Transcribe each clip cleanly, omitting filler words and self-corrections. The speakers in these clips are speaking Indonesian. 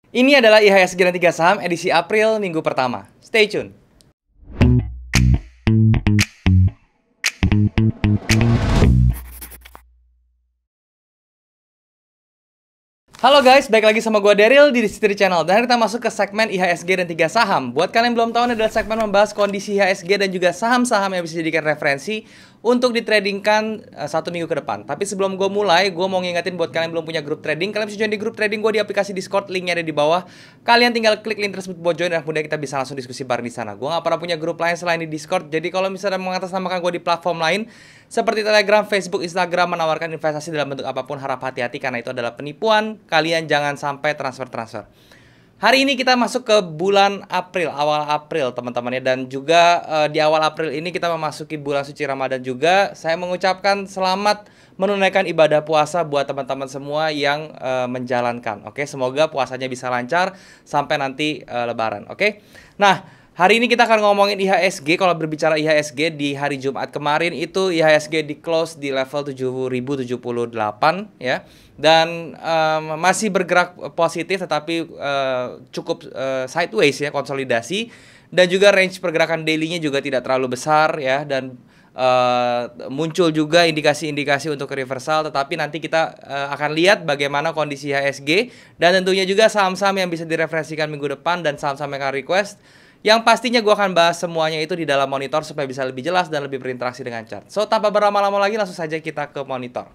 Ini adalah IHSG dan 3 saham edisi April minggu pertama. Stay tune. Halo guys, balik lagi sama gue Daryl di Distri Channel. Dan kita masuk ke segmen IHSG dan 3 saham. Buat kalian yang belum tahu, ini adalah segmen membahas kondisi IHSG dan juga saham-saham yang bisa dijadikan referensi untuk ditradingkan 1 minggu ke depan. Tapi sebelum gue mulai, gue mau ngingetin buat kalian yang belum punya grup trading, kalian bisa join di grup trading gue di aplikasi Discord, linknya ada di bawah. Kalian tinggal klik link tersebut buat join dan kemudian kita bisa langsung diskusi bareng di sana. Gue gak pernah punya grup lain selain di Discord, jadi kalau misalnya mengatasnamakan gue di platform lain seperti Telegram, Facebook, Instagram menawarkan investasi dalam bentuk apapun, harap hati-hati karena itu adalah penipuan. Kalian jangan sampai transfer. Hari ini kita masuk ke bulan April, awal April teman-teman ya. Dan juga di awal April ini kita memasuki bulan suci Ramadan juga. Saya mengucapkan selamat menunaikan ibadah puasa buat teman-teman semua yang menjalankan. Oke, semoga puasanya bisa lancar sampai nanti Lebaran. Oke. Nah, hari ini kita akan ngomongin IHSG. Kalau berbicara IHSG di hari Jumat kemarin itu IHSG di close di level 7078 ya. Dan masih bergerak positif tetapi cukup sideways ya, konsolidasi. Dan juga range pergerakan daily-nya juga tidak terlalu besar ya. Dan muncul juga indikasi-indikasi untuk reversal, tetapi nanti kita akan lihat bagaimana kondisi IHSG dan tentunya juga saham-saham yang bisa direferensikan minggu depan dan saham-saham yang akan request. Yang pastinya gue akan bahas semuanya itu di dalam monitor supaya bisa lebih jelas dan lebih berinteraksi dengan chart. So, tanpa berlama-lama lagi langsung saja kita ke monitor.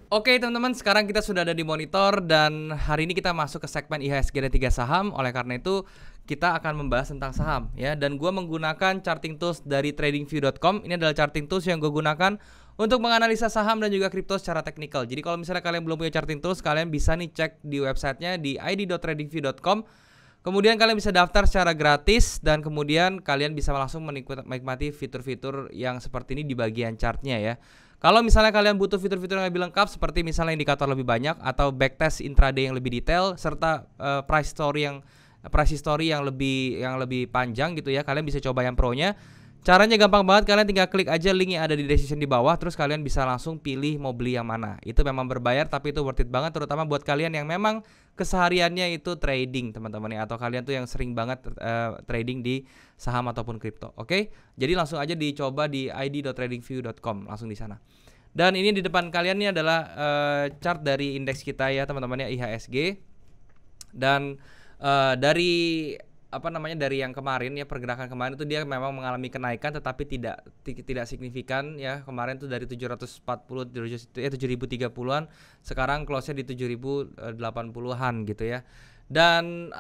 Oke teman-teman, sekarang kita sudah ada di monitor dan hari ini kita masuk ke segmen IHSG dan 3 saham. Oleh karena itu kita akan membahas tentang saham ya. Dan gue menggunakan charting tools dari tradingview.com. Ini adalah charting tools yang gue gunakan untuk menganalisa saham dan juga kripto secara teknikal. Jadi kalau misalnya kalian belum punya charting tools, kalian bisa nih cek di websitenya di id.tradingview.com. Kemudian kalian bisa daftar secara gratis dan kemudian kalian bisa langsung menikmati fitur-fitur yang seperti ini di bagian chartnya ya. Kalau misalnya kalian butuh fitur-fitur yang lebih lengkap seperti misalnya indikator lebih banyak atau backtest intraday yang lebih detail serta price history yang lebih panjang gitu ya, kalian bisa coba yang pro-nya. Caranya gampang banget, kalian tinggal klik aja link yang ada di description di bawah, terus kalian bisa langsung pilih mau beli yang mana. Itu memang berbayar tapi itu worth it banget, terutama buat kalian yang memang kesehariannya itu trading teman-teman ya, atau kalian tuh yang sering banget trading di saham ataupun kripto. Oke? Jadi langsung aja dicoba di id.tradingview.com, langsung di sana. Dan ini di depan kalian ini adalah chart dari indeks kita ya teman-teman ya, IHSG. Dan dari dari yang kemarin ya, pergerakan kemarin itu dia memang mengalami kenaikan tetapi tidak signifikan ya. Kemarin tuh dari 740 7030-an, sekarang close-nya di 7080-an gitu ya. Dan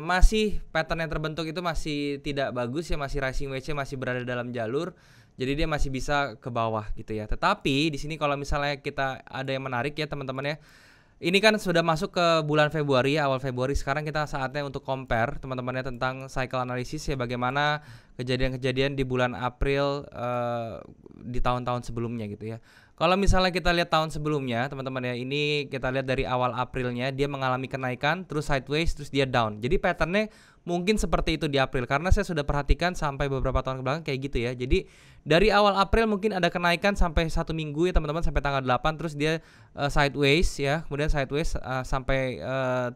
masih pattern yang terbentuk itu masih tidak bagus ya, masih rising wedge-nya masih berada dalam jalur. Jadi dia masih bisa ke bawah gitu ya. Tetapi di sini kalau misalnya kita ada yang menarik ya teman-teman ya. Ini kan sudah masuk ke bulan Februari ya, awal Februari. Sekarang kita saatnya untuk compare teman-temannya tentang cycle analysis ya, bagaimana kejadian-kejadian di bulan April di tahun-tahun sebelumnya gitu ya. Kalau misalnya kita lihat tahun sebelumnya teman-teman ya, ini kita lihat dari awal Aprilnya dia mengalami kenaikan terus sideways terus dia down. Jadi patternnya mungkin seperti itu di April karena saya sudah perhatikan sampai beberapa tahun kebelakang kayak gitu ya. Jadi dari awal April mungkin ada kenaikan sampai 1 minggu ya teman-teman, sampai tanggal 8 terus dia sideways ya, kemudian sideways sampai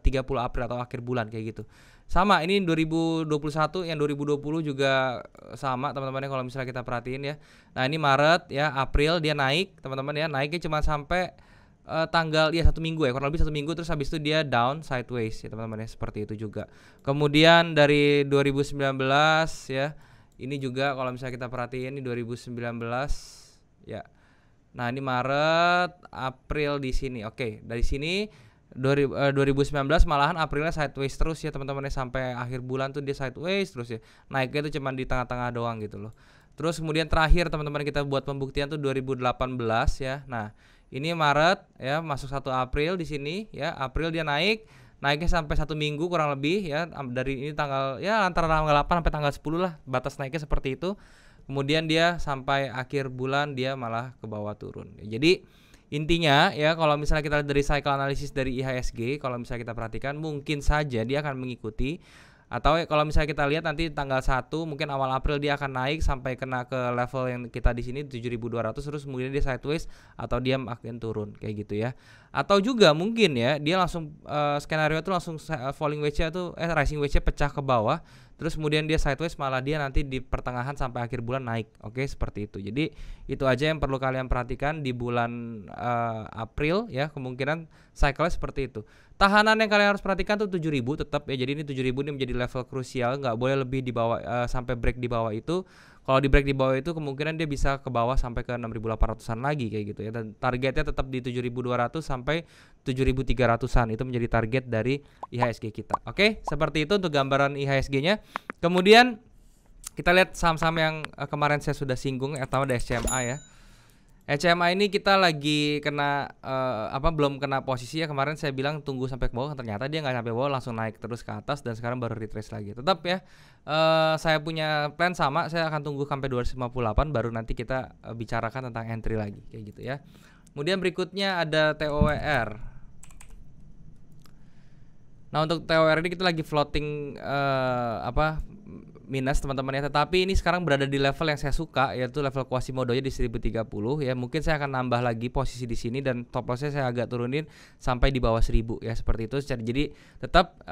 30 April atau akhir bulan kayak gitu. Sama ini 2021, yang 2020 juga sama teman-teman ya kalau misalnya kita perhatiin ya. Nah ini Maret ya, April dia naik teman-teman ya, naiknya cuma sampai tanggal ya 1 minggu ya, kurang lebih 1 minggu, terus habis itu dia down sideways ya teman-teman ya, seperti itu juga. Kemudian dari 2019 ya, ini juga kalau misalnya kita perhatiin ini 2019 ya. Nah ini Maret, April di sini. Oke, dari sini 2019 malahan Aprilnya sideways terus ya teman-teman ya, sampai akhir bulan tuh dia sideways terus ya. Naiknya itu cuma di tengah-tengah doang gitu loh. Terus kemudian terakhir teman-teman kita buat pembuktian tuh 2018 ya. Nah, ini Maret ya, masuk 1 April di sini ya. April dia naiknya sampai 1 minggu kurang lebih ya. Dari ini tanggal ya antara tanggal 8 sampai tanggal 10 lah batas naiknya seperti itu. Kemudian dia sampai akhir bulan dia malah ke bawah turun. Jadi intinya ya, kalau misalnya kita lihat dari cycle analysis dari IHSG, kalau misalnya kita perhatikan mungkin saja dia akan mengikuti, atau kalau misalnya kita lihat nanti tanggal 1 mungkin awal April dia akan naik sampai kena ke level yang kita di sini 7.200, terus kemudian dia sideways atau dia makin turun kayak gitu ya. Atau juga mungkin ya dia langsung skenario itu langsung falling wedge-nya tuh rising wedge-nya pecah ke bawah, terus kemudian dia sideways, malah dia nanti di pertengahan sampai akhir bulan naik. Oke, seperti itu. Jadi itu aja yang perlu kalian perhatikan di bulan April ya, kemungkinan cycle-nya seperti itu. Tahanan yang kalian harus perhatikan tuh 7.000 tetap ya. Jadi ini 7.000 ini menjadi level krusial, nggak boleh lebih di bawah sampai break di bawah itu. Kalau di break di bawah itu kemungkinan dia bisa ke bawah sampai ke 6.800-an lagi kayak gitu ya. Dan targetnya tetap di 7.200 sampai 7.300-an. Itu menjadi target dari IHSG kita. Oke, seperti itu untuk gambaran IHSG-nya. Kemudian kita lihat saham-saham yang kemarin saya sudah singgung, yang pertama ada SCMA ya. SCMA ini kita lagi kena belum kena posisi ya. Kemarin saya bilang tunggu sampai ke bawah, ternyata dia nggak sampai bawah, langsung naik terus ke atas dan sekarang baru retrace lagi. Tetap ya, saya punya plan sama, saya akan tunggu sampai 258 baru nanti kita bicarakan tentang entry lagi kayak gitu ya. Kemudian berikutnya ada TOWR. Nah untuk TOWR ini kita lagi floating minus teman-teman ya, tetapi ini sekarang berada di level yang saya suka, yaitu level Quasimodo-nya di 1030 ya. Mungkin saya akan nambah lagi posisi di sini dan stop loss-nya saya agak turunin sampai di bawah 1000 ya, seperti itu. Jadi tetap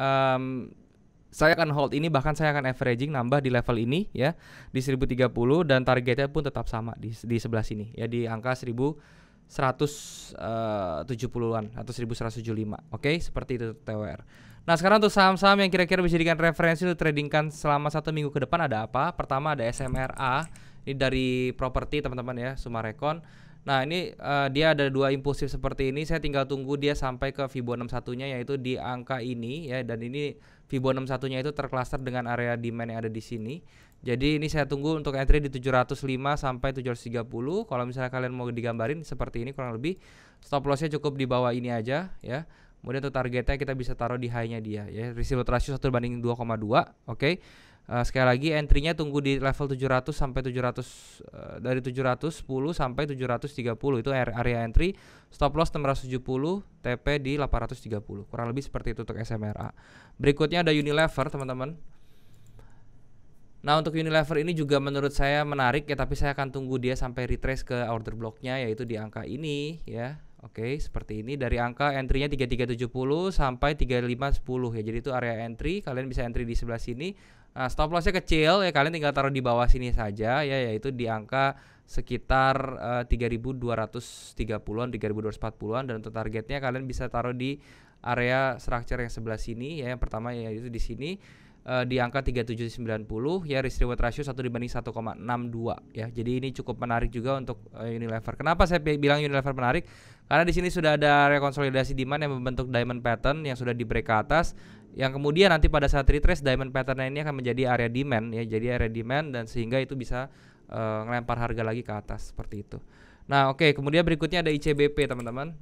saya akan hold ini, bahkan saya akan averaging nambah di level ini ya di 1030 dan targetnya pun tetap sama di sebelah sini ya, di angka 1170-an atau 1175. Oke, seperti itu TOWR. Nah sekarang untuk saham-saham yang kira-kira bisa dijadikan referensi untuk tradingkan selama 1 minggu ke depan ada apa? Pertama ada SMRA, ini dari properti teman-teman ya, Sumarekon. Nah ini dia ada dua impulsif seperti ini. Saya tinggal tunggu dia sampai ke Fibo 61-nya, yaitu di angka ini ya. Dan ini Fibo 61-nya itu tercluster dengan area demand yang ada di sini. Jadi ini saya tunggu untuk entry di 705 sampai 730. Kalau misalnya kalian mau digambarin seperti ini kurang lebih. Stop lossnya cukup di bawah ini aja ya. Kemudian untuk targetnya kita bisa taruh di high-nya dia ya. Risk reward ratio 1/2. Oke. Sekali lagi entry-nya tunggu di level 700 sampai 700 dari 710 sampai 730 itu area entry. Stop loss 670, TP di 830. Kurang lebih seperti itu untuk SMRA. Berikutnya ada Unilever, teman-teman. Nah untuk Unilever ini juga menurut saya menarik ya, tapi saya akan tunggu dia sampai retrace ke order blocknya, yaitu di angka ini ya. Oke, seperti ini. Dari angka entry-nya 3370 sampai 3510 ya. Jadi itu area entry, kalian bisa entry di sebelah sini. Nah, stop loss-nya kecil ya, kalian tinggal taruh di bawah sini saja ya, yaitu di angka sekitar 3230-an, 3240-an, dan untuk targetnya kalian bisa taruh di area structure yang sebelah sini ya. Yang pertama yaitu di sini di angka 3790 ya, risk reward ratio 1/1,62 ya. Jadi ini cukup menarik juga untuk Unilever. Kenapa saya bilang Unilever menarik? Karena di sini sudah ada rekonsolidasi demand yang membentuk diamond pattern yang sudah di break ke atas, yang kemudian nanti pada saat retrace diamond pattern ini akan menjadi area demand ya. Jadi area demand, dan sehingga itu bisa ngelempar harga lagi ke atas seperti itu. Nah, oke, kemudian berikutnya ada ICBP, teman-teman.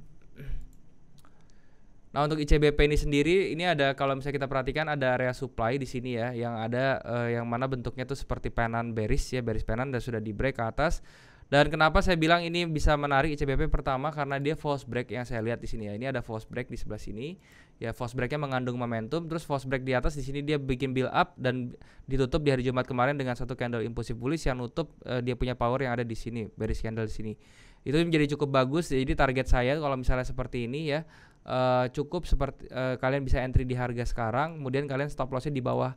Nah untuk ICBP ini sendiri, ini ada, kalau misalnya kita perhatikan ada area supply di sini ya, yang ada yang mana bentuknya tuh seperti penan bearish ya, bearish penan, dan sudah di break ke atas. Dan kenapa saya bilang ini bisa menarik ICBP? Pertama karena dia false break yang saya lihat di sini ya. Ini ada false break di sebelah sini. Ya, false breaknya mengandung momentum, terus false break di atas di sini dia bikin build up dan ditutup di hari Jumat kemarin dengan satu candle impulsif bullish yang nutup dia punya power yang ada di sini, bearish candle di sini. Itu menjadi cukup bagus. Jadi target saya kalau misalnya seperti ini ya, cukup seperti kalian bisa entry di harga sekarang, kemudian kalian stop lossnya di bawah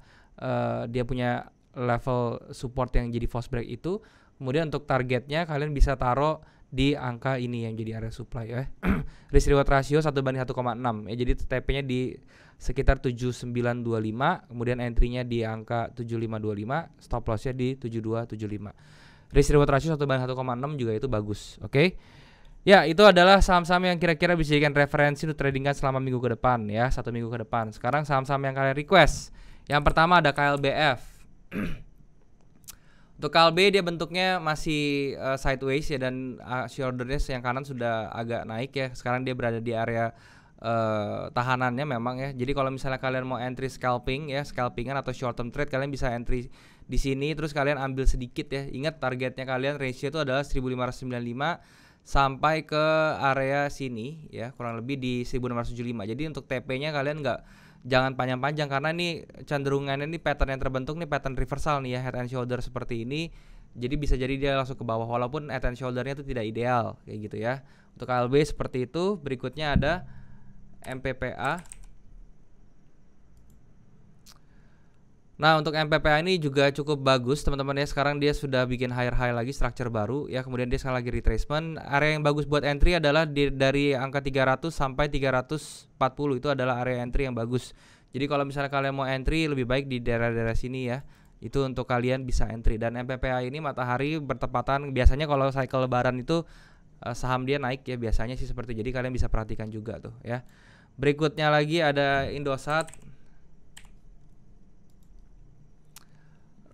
dia punya level support yang jadi false break itu. Kemudian untuk targetnya kalian bisa taruh di angka ini yang jadi area supply ya. Risk reward ratio 1/1,6 ya. Jadi TP-nya di sekitar 7925, kemudian entry-nya di angka 7525, stop loss-nya di 7275. Risk reward ratio 1/1,6 juga itu bagus. Oke. Ya, itu adalah saham-saham yang kira-kira bisa dijadikan referensi untuk tradingkan selama minggu ke depan ya, 1 minggu ke depan. Sekarang saham-saham yang kalian request. Yang pertama ada KLBF. Untuk KLB dia bentuknya masih sideways ya, dan shouldernya yang kanan sudah agak naik ya. Sekarang dia berada di area tahanannya memang ya. Jadi kalau misalnya kalian mau entry scalping ya, scalpingan atau short term trade, kalian bisa entry di sini terus kalian ambil sedikit ya. Ingat targetnya kalian ratio itu adalah 1595 sampai ke area sini ya, kurang lebih di 1675. Jadi untuk TP-nya kalian jangan panjang-panjang, karena ini cenderungannya ini pattern yang terbentuk nih pattern reversal nih ya, head and shoulder seperti ini. Jadi bisa jadi dia langsung ke bawah, walaupun head and shoulder-nya itu tidak ideal kayak gitu ya. Untuk KLB seperti itu. Berikutnya ada MPPA. Nah, untuk MPPA ini juga cukup bagus teman-teman ya. Sekarang dia sudah bikin higher high lagi, structure baru ya. Kemudian dia sekarang lagi retracement. Area yang bagus buat entry adalah dari angka 300 sampai 340. Itu adalah area entry yang bagus. Jadi kalau misalnya kalian mau entry, lebih baik di daerah-daerah sini ya. Itu untuk kalian bisa entry. Dan MPPA ini matahari bertepatan. Biasanya kalau cycle lebaran itu saham dia naik ya, biasanya sih seperti itu. Jadi kalian bisa perhatikan juga tuh ya. Berikutnya lagi ada Indosat.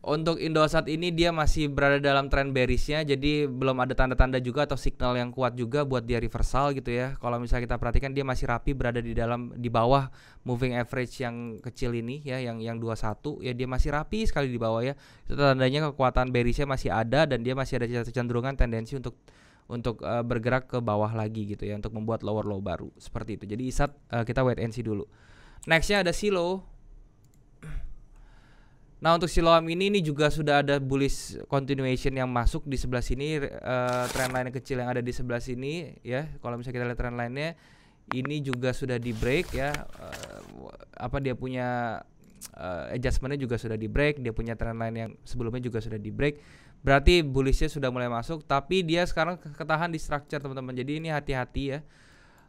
Untuk Indosat ini dia masih berada dalam tren bearishnya, jadi belum ada tanda-tanda juga atau signal yang kuat juga buat dia reversal gitu ya. Kalau misalnya kita perhatikan dia masih rapi berada di bawah moving average yang kecil ini ya, yang 21 ya, dia masih rapi sekali di bawah ya. Itu tandanya kekuatan bearishnya masih ada dan dia masih ada kecenderungan tendensi untuk bergerak ke bawah lagi gitu ya, untuk membuat lower low baru seperti itu. Jadi ISAT kita wait and see dulu. Nextnya ada Silo. Nah, untuk Siloam ini juga sudah ada bullish continuation yang masuk di sebelah sini, trendline kecil yang ada di sebelah sini ya. Kalau misalnya kita lihat trendline-nya ini juga sudah di break ya, dia punya adjustment-nya juga sudah di break, dia punya trendline yang sebelumnya juga sudah di break. Berarti bullish-nya sudah mulai masuk, tapi dia sekarang ketahan di structure teman-teman. Jadi ini hati-hati ya.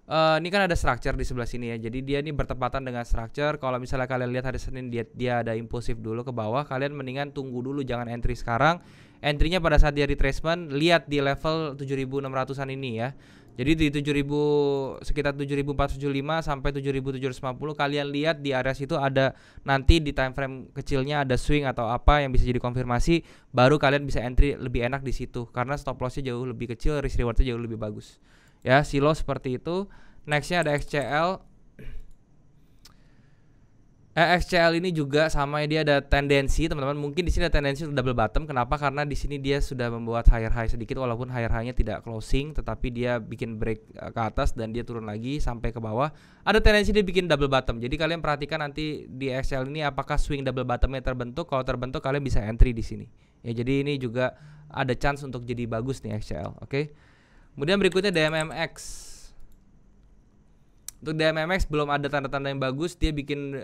Ini kan ada structure di sebelah sini ya. Jadi dia ini bertepatan dengan structure. Kalau misalnya kalian lihat hari Senin dia ada impulsif dulu ke bawah, kalian mendingan tunggu dulu, jangan entry sekarang. Entry-nya pada saat dia retracement, lihat di level 7.600-an ini ya. Jadi di 7.000 sekitar 7.475 sampai 7.750 kalian lihat di area situ ada nanti di time frame kecilnya ada swing atau apa yang bisa jadi konfirmasi, baru kalian bisa entry lebih enak di situ karena stop loss-nya jauh lebih kecil, risk reward-nya jauh lebih bagus. Ya, Silo seperti itu. Nextnya ada XCL. XCL ini juga sama ya, dia ada tendensi teman-teman. Mungkin di sini ada tendensi untuk double bottom. Kenapa? Karena di sini dia sudah membuat higher high sedikit, walaupun higher high-nya tidak closing, tetapi dia bikin break ke atas dan dia turun lagi sampai ke bawah. Ada tendensi dia bikin double bottom. Jadi kalian perhatikan nanti di XCL ini apakah swing double bottom-nya terbentuk. Kalau terbentuk kalian bisa entry di sini. Ya, jadi ini juga ada chance untuk jadi bagus nih XCL. Oke. Kemudian berikutnya DMMX. Untuk DMMX belum ada tanda-tanda yang bagus, dia bikin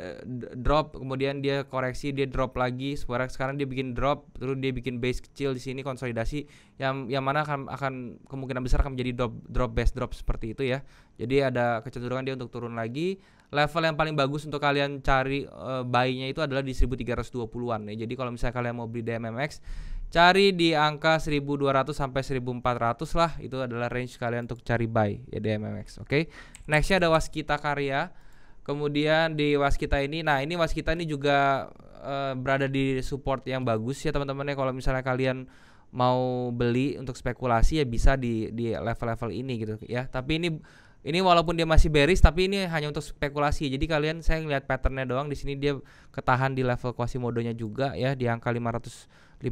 drop, kemudian dia koreksi, dia drop lagi. Sekarang dia bikin drop, terus dia bikin base kecil di sini konsolidasi yang mana akan kemungkinan besar akan menjadi drop base drop seperti itu ya. Jadi ada kecenderungan dia untuk turun lagi. Level yang paling bagus untuk kalian cari buy-nya itu adalah di 1320-an ya. Jadi kalau misalnya kalian mau beli DMMX, cari di angka 1200 sampai 1400 lah, itu adalah range kalian untuk cari buy ya DMMX. Oke. Nextnya ada Waskita Karya. Kemudian di Waskita ini, nah ini Waskita ini juga berada di support yang bagus ya teman-teman ya. Kalau misalnya kalian mau beli untuk spekulasi ya bisa di level-level ini gitu ya. Tapi ini walaupun dia masih bearish, tapi ini hanya untuk spekulasi. Jadi kalian, saya ngeliat patternnya doang, di sini dia ketahan di level Quasimodo-nya juga ya, di angka 550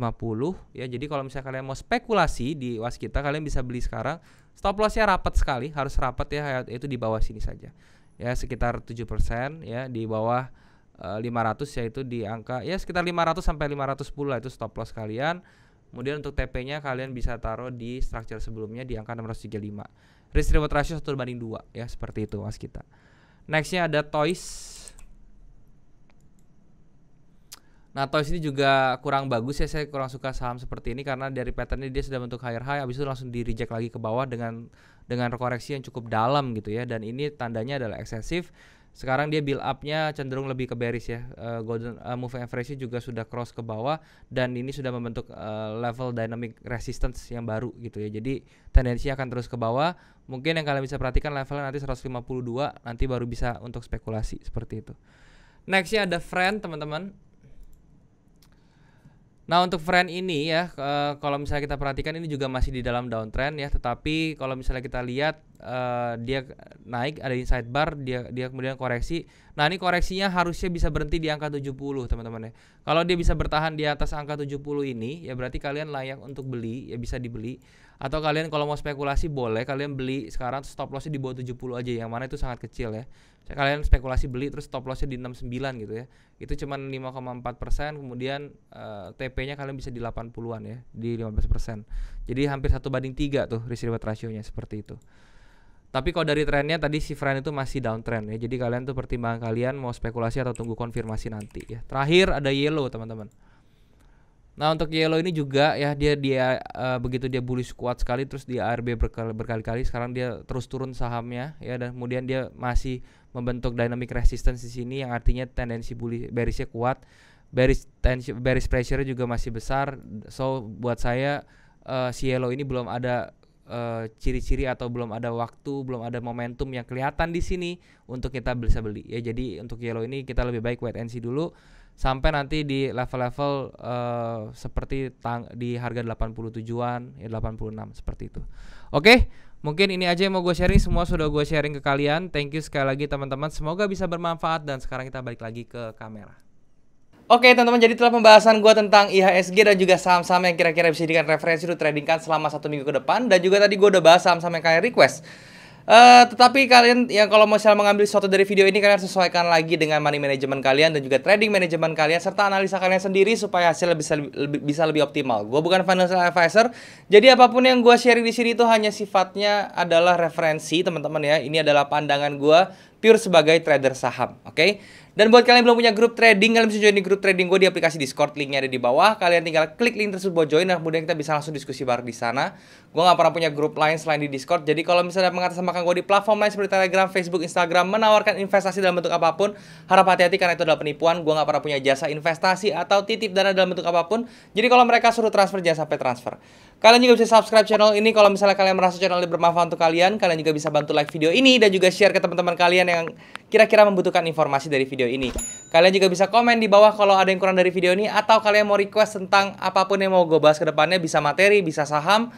ya. Jadi kalau misalnya kalian mau spekulasi di Waskita, kalian bisa beli sekarang. Stop loss-nya rapat sekali, harus rapat ya, itu di bawah sini saja. Ya, sekitar 7% ya, di bawah 500 yaitu di angka ya sekitar 500 sampai 510 lah, itu stop loss kalian. Kemudian untuk TP-nya kalian bisa taruh di structure sebelumnya di angka 635. Risk reward ratio 1:2 ya, seperti itu Mas kita. Nextnya ada Toys. Nah, Toys ini juga kurang bagus ya, saya kurang suka saham seperti ini karena dari patternnya dia sudah bentuk higher high, habis itu langsung di reject lagi ke bawah dengan koreksi yang cukup dalam gitu ya, dan ini tandanya adalah eksesif. Sekarang dia build up-nya cenderung lebih ke bearish ya. Golden moving average juga sudah cross ke bawah dan ini sudah membentuk level dynamic resistance yang baru gitu ya. Jadi tendensinya akan terus ke bawah. Mungkin yang kalian bisa perhatikan levelnya nanti 152, nanti baru bisa untuk spekulasi seperti itu. Nextnya ada Friend teman-teman. Nah, untuk Friend ini ya, kalau misalnya kita perhatikan ini juga masih di dalam downtrend ya, tetapi kalau misalnya kita lihat dia naik, ada inside bar, dia kemudian koreksi. Nah, ini koreksinya harusnya bisa berhenti di angka 70 teman-teman ya. Kalau dia bisa bertahan di atas angka 70 ini ya berarti kalian layak untuk beli ya, bisa dibeli. Atau kalian kalau mau spekulasi boleh kalian beli sekarang, stop lossnya di bawah 70 aja, yang mana itu sangat kecil ya. Kalian spekulasi beli terus stop lossnya di 69 gitu ya, itu cuma 5,4%. Kemudian TP-nya kalian bisa di 80-an ya, di 15%. Jadi hampir 1:3 tuh risk reward ratio-nya seperti itu. Tapi kalau dari trennya tadi si friend itu masih downtrend ya. Jadi kalian tuh pertimbangan kalian mau spekulasi atau tunggu konfirmasi nanti ya. Terakhir ada yellow teman-teman. Nah untuk yellow ini juga ya dia begitu dia bullish kuat sekali, terus dia ARB berkali-kali, sekarang dia terus turun sahamnya ya, dan kemudian dia masih membentuk dynamic resistance di sini yang artinya tendensi bearishnya kuat, bearish pressure juga masih besar. So buat saya si yellow ini belum ada ciri-ciri atau belum ada waktu, belum ada momentum yang kelihatan di sini untuk kita bisa beli ya. Jadi untuk yellow ini kita lebih baik wait and see dulu sampai nanti di level-level seperti di harga 87-an ya, 86 seperti itu. Oke, mungkin ini aja yang mau gue sharing, semua sudah gue sharing ke kalian. Thank you sekali lagi teman-teman, semoga bisa bermanfaat, dan sekarang kita balik lagi ke kamera. Oke teman-teman, jadi itulah pembahasan gue tentang IHSG dan juga saham-saham yang kira-kira bisa dijadikan referensi untuk tradingkan selama 1 minggu ke depan. Dan juga tadi gue udah bahas saham-saham yang kalian request. Tetapi kalian yang kalau mau mengambil sesuatu dari video ini, kalian sesuaikan lagi dengan money management kalian dan juga trading management kalian serta analisa kalian sendiri supaya hasilnya bisa lebih optimal. Gue bukan financial advisor, jadi apapun yang gue sharing di sini itu hanya sifatnya adalah referensi teman-teman ya. Ini adalah pandangan gue pure sebagai trader saham, oke? Dan buat kalian yang belum punya grup trading, kalian bisa join di grup trading gue di aplikasi Discord, linknya ada di bawah. Kalian tinggal klik link tersebut buat join, dan kemudian kita bisa langsung diskusi bareng di sana. Gue gak pernah punya grup lain selain di Discord. Jadi kalau misalnya mengatasnamakan gue di platform lain seperti Telegram, Facebook, Instagram, menawarkan investasi dalam bentuk apapun, harap hati-hati karena itu adalah penipuan. Gue gak pernah punya jasa investasi atau titip dana dalam bentuk apapun. Jadi kalau mereka suruh transfer, jangan sampai transfer. Kalian juga bisa subscribe channel ini kalau misalnya kalian merasa channel ini bermanfaat untuk kalian. Kalian juga bisa bantu like video ini dan juga share ke teman-teman kalian yang kira-kira membutuhkan informasi dari video ini. Kalian juga bisa komen di bawah kalau ada yang kurang dari video ini, atau kalian mau request tentang apapun yang mau gue bahas ke depannya, bisa materi, bisa saham,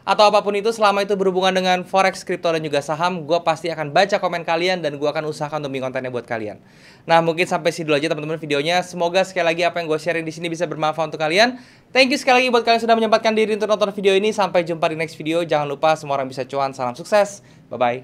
atau apapun itu selama itu berhubungan dengan forex, kripto, dan juga saham. Gue pasti akan baca komen kalian dan gue akan usahakan untuk bikin kontennya buat kalian. Nah mungkin sampai sini dulu aja teman-teman videonya. Semoga sekali lagi apa yang gue sharing di sini bisa bermanfaat untuk kalian. Thank you sekali lagi buat kalian sudah menyempatkan diri untuk nonton video ini. Sampai jumpa di next video. Jangan lupa semua orang bisa cuan. Salam sukses. Bye bye.